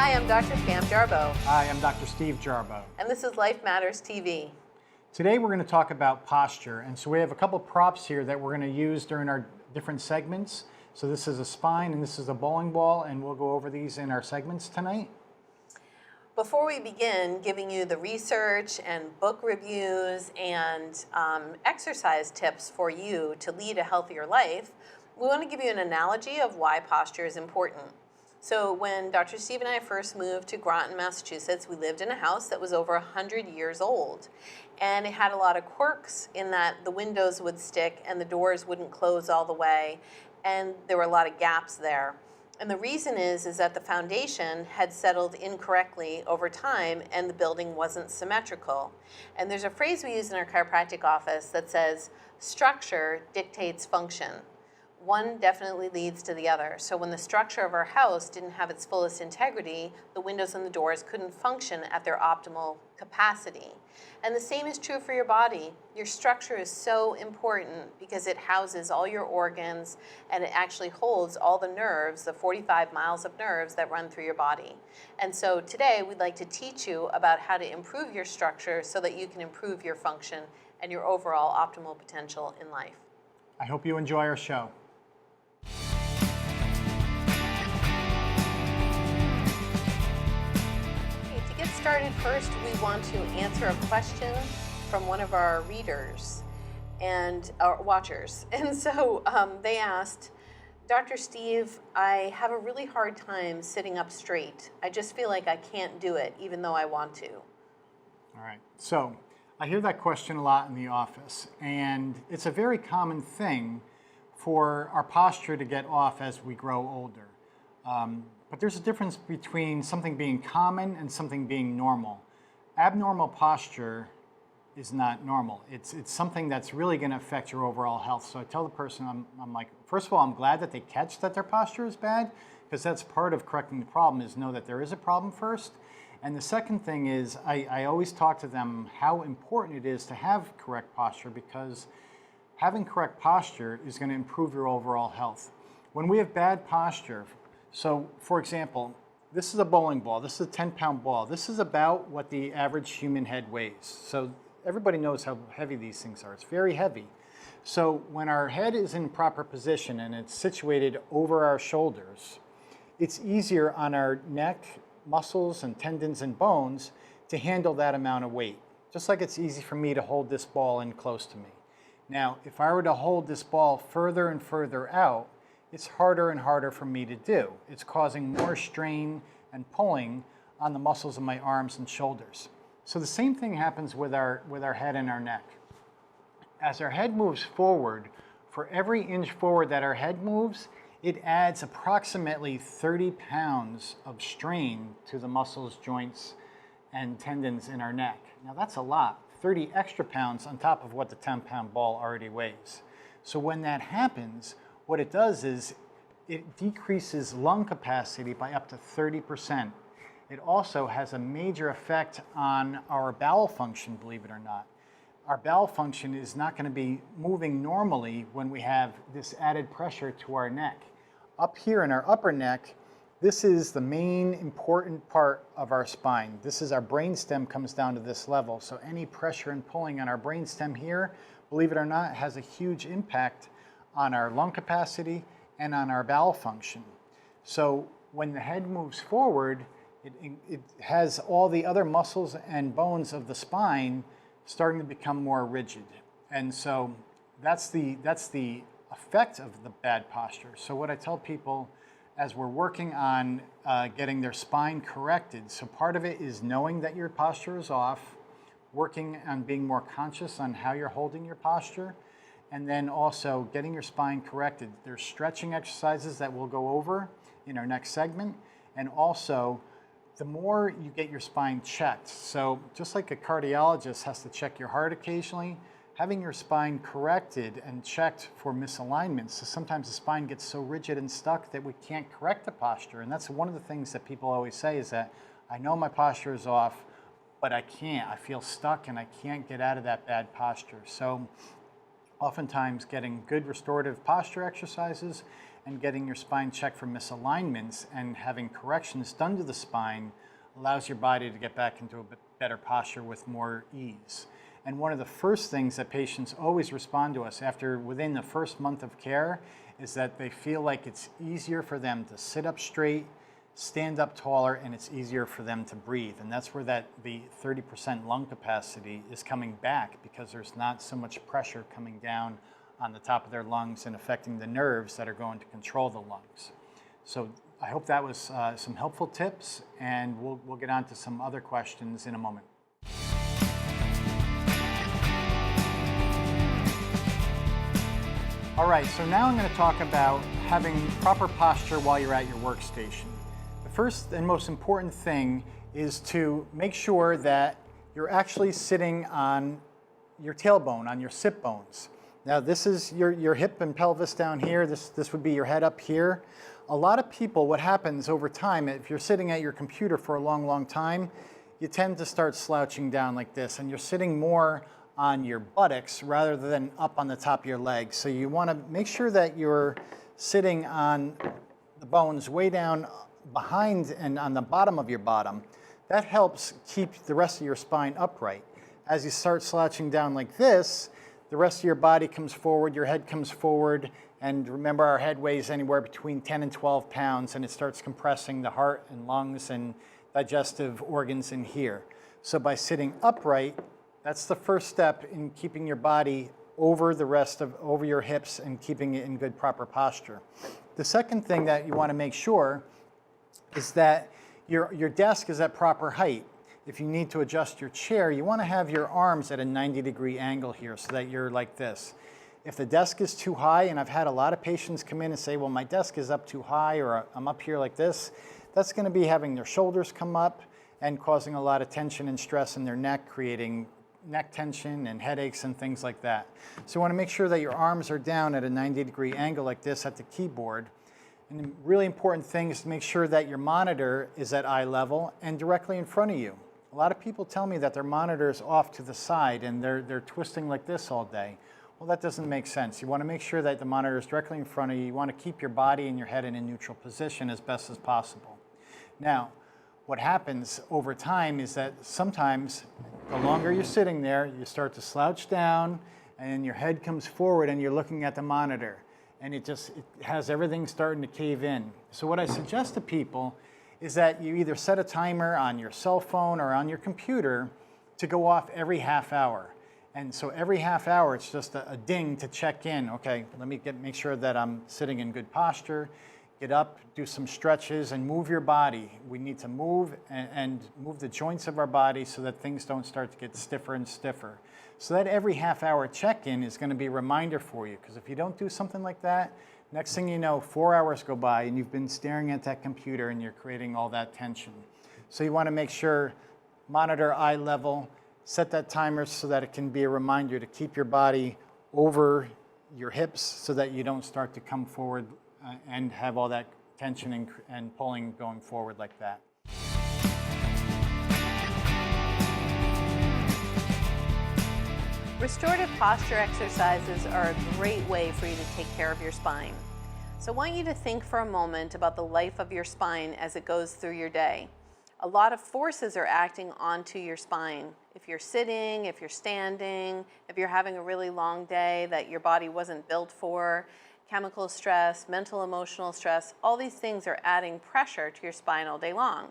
Hi, I'm Dr. Pam Jarbo, Hi, I'm Dr. Steve Jarbo. and this is Life Matters TV. Today we're going to talk about posture, and so we have a couple props here that we're going to use during our different segments. So this is a spine and this is a bowling ball, and we'll go over these in our segments tonight. Before we begin giving you the research and book reviews and exercise tips for you to lead a healthier life, we want to give you an analogy of why posture is important. So when Dr. Steve and I first moved to Groton, Massachusetts, we lived in a house that was over 100 years old. And it had a lot of quirks in that the windows would stick and the doors wouldn't close all the way. And there were a lot of gaps there. And the reason is that the foundation had settled incorrectly over time and the building wasn't symmetrical. And there's a phrase we use in our chiropractic office that says, structure dictates function. One definitely leads to the other. So when the structure of our house didn't have its fullest integrity, the windows and the doors couldn't function at their optimal capacity. And the same is true for your body. Your structure is so important because it houses all your organs and it actually holds all the nerves, the 45 miles of nerves that run through your body. And so today we'd like to teach you about how to improve your structure so that you can improve your function and your overall optimal potential in life. I hope you enjoy our show. To get started, first we want to answer a question from one of our readers and our watchers. And so they asked, Dr. Steve, I have a really hard time sitting up straight. I just feel like I can't do it even though I want to. All right, so I hear that question a lot in the office, and it's a very common thing for our posture to get off as we grow older. But there's a difference between something being common and something being normal. Abnormal posture is not normal. It's something that's really going to affect your overall health. So I tell the person, I'm like, first of all, I'm glad that they catch that their posture is bad, because that's part of correcting the problem, is know that there is a problem first. And the second thing is I always talk to them how important it is to have correct posture, because having correct posture is going to improve your overall health. When we have bad posture, so for example, this is a bowling ball. This is a 10-pound ball. This is about what the average human head weighs. So everybody knows how heavy these things are. It's very heavy. So when our head is in proper position and it's situated over our shoulders, it's easier on our neck, muscles and tendons and bones to handle that amount of weight. Just like it's easy for me to hold this ball in close to me. Now, if I were to hold this ball further and further out, it's harder and harder for me to do. It's causing more strain and pulling on the muscles of my arms and shoulders. So the same thing happens with our head and our neck. As our head moves forward, for every inch forward that our head moves, it adds approximately 30 pounds of strain to the muscles, joints, and tendons in our neck. Now that's a lot, 30 extra pounds on top of what the 10-pound ball already weighs. So when that happens, what it does is it decreases lung capacity by up to 30%. It also has a major effect on our bowel function, believe it or not. Our bowel function is not going to be moving normally when we have this added pressure to our neck. Up here in our upper neck, this is the main important part of our spine. This is our brainstem, comes down to this level. So any pressure and pulling on our brainstem here, believe it or not, has a huge impact on our lung capacity and on our bowel function. So when the head moves forward, it has all the other muscles and bones of the spine starting to become more rigid. And so that's the effect of the bad posture. So what I tell people as we're working on getting their spine corrected, so part of it is knowing that your posture is off, working on being more conscious on how you're holding your posture, and then also getting your spine corrected. There's stretching exercises that we'll go over in our next segment, and also the more you get your spine checked. So just like a cardiologist has to check your heart occasionally, having your spine corrected and checked for misalignments. So sometimes the spine gets so rigid and stuck that we can't correct the posture. And that's one of the things that people always say is that, I know my posture is off, but I can't. I feel stuck and I can't get out of that bad posture. So oftentimes getting good restorative posture exercises and getting your spine checked for misalignments and having corrections done to the spine allows your body to get back into a bit better posture with more ease. And one of the first things that patients always respond to us within the first month of care is that they feel like it's easier for them to sit up straight, stand up taller, and it's easier for them to breathe. And that's where the 30% lung capacity is coming back, because there's not so much pressure coming down on the top of their lungs and affecting the nerves that are going to control the lungs. So I hope that was some helpful tips, and we'll get on to some other questions in a moment. All right, so now I'm going to talk about having proper posture while you're at your workstation. The first and most important thing is to make sure that you're actually sitting on your tailbone, on your sit bones. Now this is your hip and pelvis down here. This would be your head up here. A lot of people, what happens over time, if you're sitting at your computer for a long, long time, you tend to start slouching down like this, and you're sitting more on your buttocks rather than up on the top of your legs. So you want to make sure that you're sitting on the bones way down behind and on the bottom of your bottom. That helps keep the rest of your spine upright. As you start slouching down like this, the rest of your body comes forward, your head comes forward, and remember, our head weighs anywhere between 10 and 12 pounds, and it starts compressing the heart and lungs and digestive organs in here. So by sitting upright, that's the first step in keeping your body over your hips and keeping it in good proper posture. The second thing that you want to make sure is that your desk is at proper height. If you need to adjust your chair, you want to have your arms at a 90-degree angle here so that you're like this. If the desk is too high, and I've had a lot of patients come in and say, well, my desk is up too high, or I'm up here like this, that's going to be having their shoulders come up and causing a lot of tension and stress in their neck, creating neck tension and headaches and things like that. So you want to make sure that your arms are down at a 90-degree angle like this at the keyboard. And the really important thing is to make sure that your monitor is at eye level and directly in front of you. A lot of people tell me that their monitor is off to the side and they're twisting like this all day. Well, that doesn't make sense. You want to make sure that the monitor is directly in front of you. You want to keep your body and your head in a neutral position as best as possible. Now, what happens over time is that sometimes the longer you're sitting there, you start to slouch down and your head comes forward and you're looking at the monitor, and it has everything starting to cave in. So what I suggest to people is that you either set a timer on your cell phone or on your computer to go off every half hour. And so every half hour, it's just a ding to check in. Okay, let me make sure that I'm sitting in good posture. Get up, do some stretches, and move your body. We need to move and move the joints of our body so that things don't start to get stiffer and stiffer. So that every half-hour check-in is going to be a reminder for you, because if you don't do something like that, next thing you know, 4 hours go by and you've been staring at that computer and you're creating all that tension. So you want to make sure, monitor eye level, set that timer so that it can be a reminder to keep your body over your hips so that you don't start to come forward and have all that tension and pulling going forward like that. Restorative posture exercises are a great way for you to take care of your spine. So I want you to think for a moment about the life of your spine as it goes through your day. A lot of forces are acting onto your spine. If you're sitting, if you're standing, if you're having a really long day that your body wasn't built for, chemical stress, mental, emotional stress, all these things are adding pressure to your spine all day long.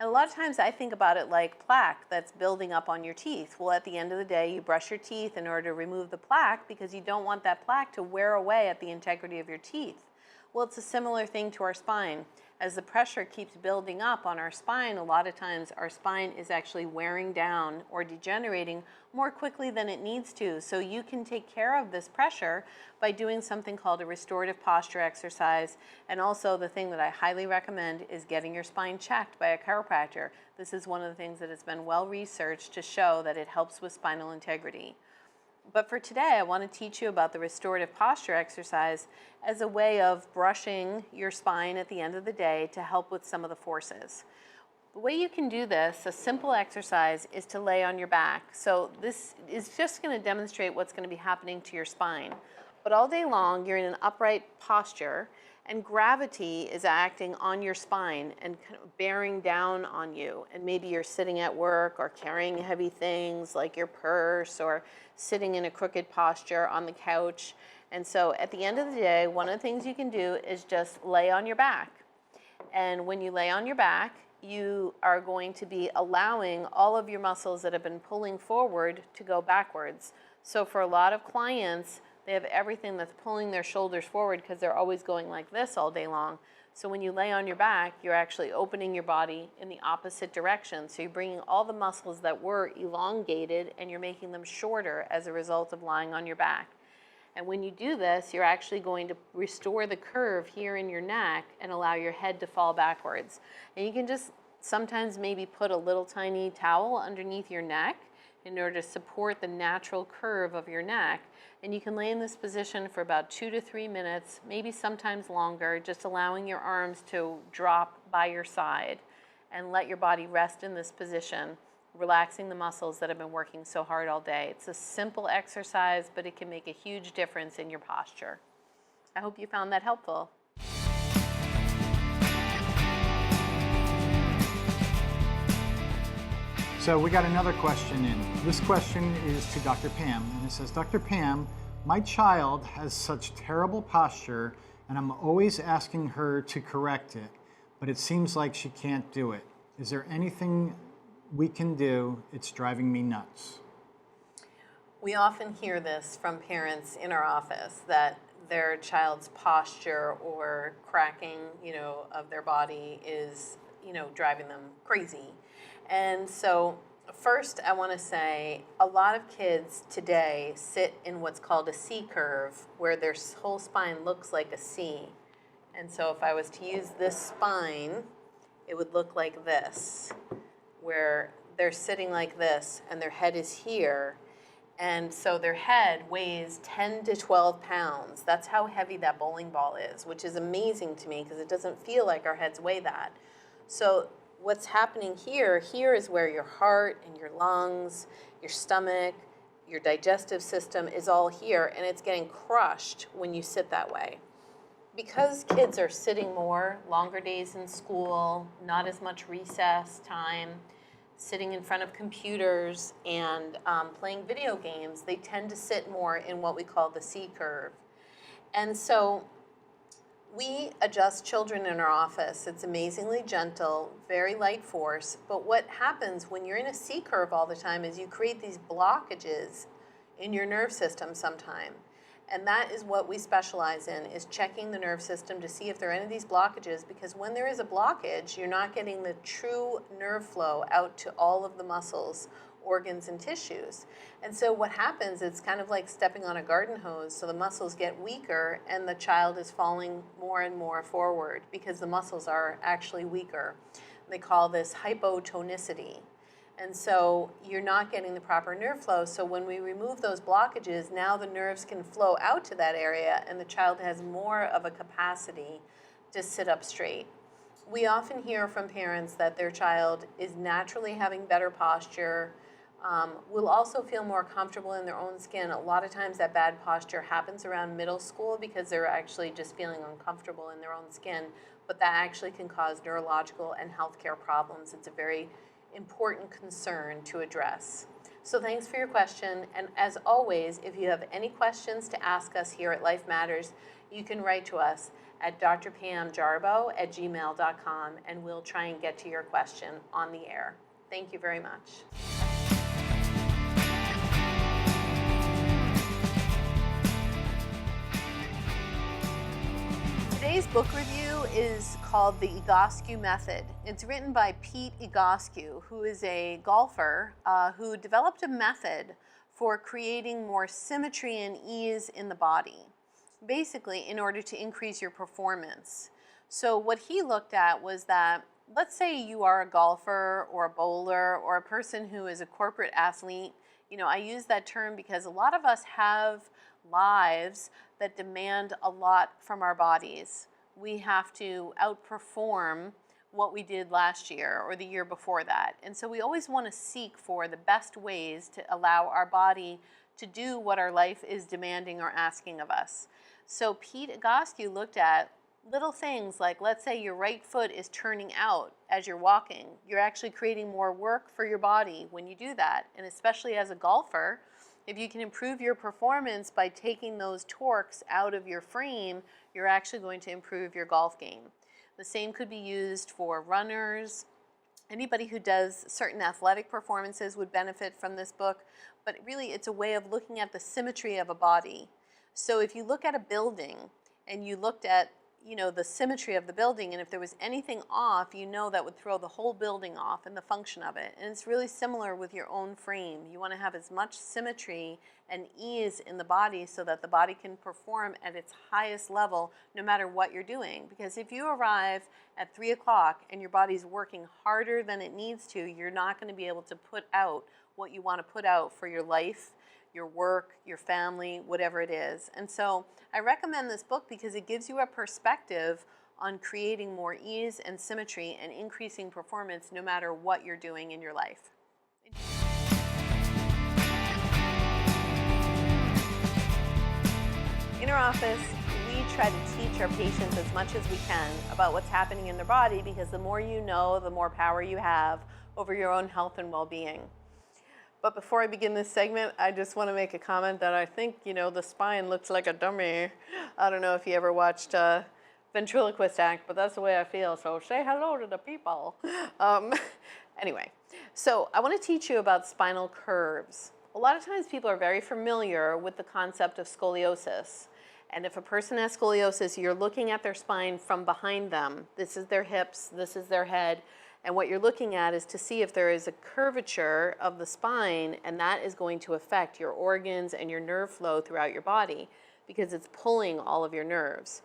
And a lot of times I think about it like plaque that's building up on your teeth. Well, at the end of the day, you brush your teeth in order to remove the plaque because you don't want that plaque to wear away at the integrity of your teeth. Well, it's a similar thing to our spine. As the pressure keeps building up on our spine, a lot of times our spine is actually wearing down or degenerating more quickly than it needs to. So you can take care of this pressure by doing something called a restorative posture exercise. And also the thing that I highly recommend is getting your spine checked by a chiropractor. This is one of the things that has been well researched to show that it helps with spinal integrity. But for today, I want to teach you about the restorative posture exercise as a way of brushing your spine at the end of the day to help with some of the forces. The way you can do this, a simple exercise, is to lay on your back. So this is just going to demonstrate what's going to be happening to your spine. But all day long, you're in an upright posture, And gravity is acting on your spine and kind of bearing down on you. And maybe you're sitting at work or carrying heavy things like your purse, or sitting in a crooked posture on the couch. And so at the end of the day, one of the things you can do is just lay on your back. And when you lay on your back, you are going to be allowing all of your muscles that have been pulling forward to go backwards. So for a lot of clients, they have everything that's pulling their shoulders forward because they're always going like this all day long. So when you lay on your back, you're actually opening your body in the opposite direction. So you're bringing all the muscles that were elongated and you're making them shorter as a result of lying on your back. And when you do this, you're actually going to restore the curve here in your neck and allow your head to fall backwards. And you can just sometimes maybe put a little tiny towel underneath your neck in order to support the natural curve of your neck. And you can lay in this position for about 2 to 3 minutes, maybe sometimes longer, just allowing your arms to drop by your side and let your body rest in this position, relaxing the muscles that have been working so hard all day. It's a simple exercise, but it can make a huge difference in your posture. I hope you found that helpful. So we got another question in. This question is to Dr. Pam, and it says, Dr. Pam, my child has such terrible posture, and I'm always asking her to correct it, but it seems like she can't do it. Is there anything we can do? It's driving me nuts. We often hear this from parents in our office, that their child's posture or cracking, of their body is, driving them crazy. And so first I want to say a lot of kids today sit in what's called a C curve, where their whole spine looks like a C. And so if I was to use this spine, it would look like this, where they're sitting like this and their head is here. And so their head weighs 10 to 12 pounds. That's how heavy that bowling ball is, which is amazing to me because it doesn't feel like our heads weigh that. So what's happening here is where your heart and your lungs, your stomach, your digestive system is all here, and it's getting crushed when you sit that way. Because kids are sitting more, longer days in school, not as much recess time, sitting in front of computers and playing video games, they tend to sit more in what we call the C curve. And so we adjust children in our office. It's amazingly gentle, very light force, but what happens when you're in a C curve all the time is you create these blockages in your nerve system sometime. And that is what we specialize in, is checking the nerve system to see if there are any of these blockages, because when there is a blockage, you're not getting the true nerve flow out to all of the muscles, organs, and tissues. And so what happens, it's kind of like stepping on a garden hose, so the muscles get weaker and the child is falling more and more forward because the muscles are actually weaker. They call this hypotonicity. And so you're not getting the proper nerve flow. So when we remove those blockages, now the nerves can flow out to that area and the child has more of a capacity to sit up straight. We often hear from parents that their child is naturally having better posture, will also feel more comfortable in their own skin. A lot of times that bad posture happens around middle school because they're actually just feeling uncomfortable in their own skin, but that actually can cause neurological and healthcare problems. It's a very important concern to address. So thanks for your question, and as always, if you have any questions to ask us here at Life Matters, you can write to us at drpamjarboe@gmail.com, and we'll try and get to your question on the air. Thank you very much. Today's book review is called The Egoscue Method. It's written by Pete Egoscue, who is a golfer who developed a method for creating more symmetry and ease in the body, basically in order to increase your performance. So what he looked at was that, let's say you are a golfer or a bowler or a person who is a corporate athlete. I use that term because a lot of us have lives that demand a lot from our bodies. We have to outperform what we did last year or the year before that. And so we always want to seek for the best ways to allow our body to do what our life is demanding or asking of us. So Pete Egoscue looked at Little things like, let's say your right foot is turning out as you're walking. You're actually creating more work for your body when you do that. And especially as a golfer, if you can improve your performance by taking those torques out of your frame, you're actually going to improve your golf game. The same could be used for runners. Anybody who does certain athletic performances would benefit from this book, but really it's a way of looking at the symmetry of a body. So if you look at a building and you looked at the symmetry of the building, and if there was anything off, that would throw the whole building off and the function of it. And it's really similar with your own frame. You want to have as much symmetry and ease in the body so that the body can perform at its highest level no matter what you're doing. Because if you arrive at 3 o'clock and your body's working harder than it needs to, you're not going to be able to put out what you want to put out for your life, your work, your family, whatever it is. And so I recommend this book because it gives you a perspective on creating more ease and symmetry and increasing performance no matter what you're doing in your life. In our office, we try to teach our patients as much as we can about what's happening in their body, because the more you know, the more power you have over your own health and well-being. But before I begin this segment, I just want to make a comment that I think, the spine looks like a dummy. I don't know if you ever watched Ventriloquist Act, but that's the way I feel. So say hello to the people. Anyway, so I want to teach you about spinal curves. A lot of times people are very familiar with the concept of scoliosis. And if a person has scoliosis, you're looking at their spine from behind them. This is their hips, this is their head. And what you're looking at is to see if there is a curvature of the spine, and that is going to affect your organs and your nerve flow throughout your body because it's pulling all of your nerves.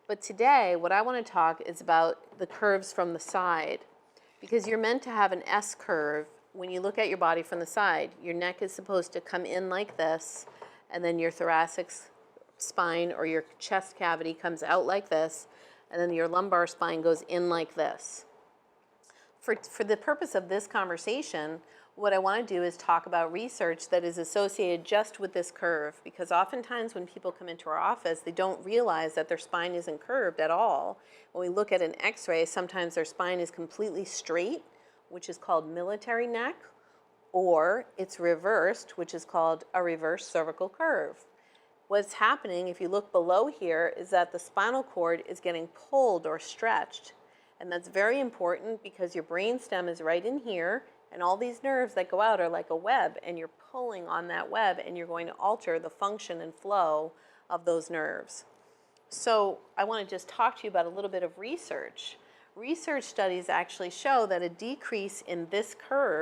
But today, what I want to talk is about the curves from the side, because you're meant to have an S curve when you look at your body from the side. Your neck is supposed to come in like this, and then your thoracic spine or your chest cavity comes out like this, and then your lumbar spine goes in like this. For the purpose of this conversation, what I want to do is talk about research that is associated just with this curve, because oftentimes when people come into our office, they don't realize that their spine isn't curved at all. When we look at an x-ray, sometimes their spine is completely straight, which is called military neck, or it's reversed, which is called a reverse cervical curve. What's happening, if you look below here, is that the spinal cord is getting pulled or stretched. And that's very important because your brain stem is right in here, and all these nerves that go out are like a web, and you're pulling on that web, and you're going to alter the function and flow of those nerves. So I want to just talk to you about a little bit of research. Research studies actually show that a decrease in this curve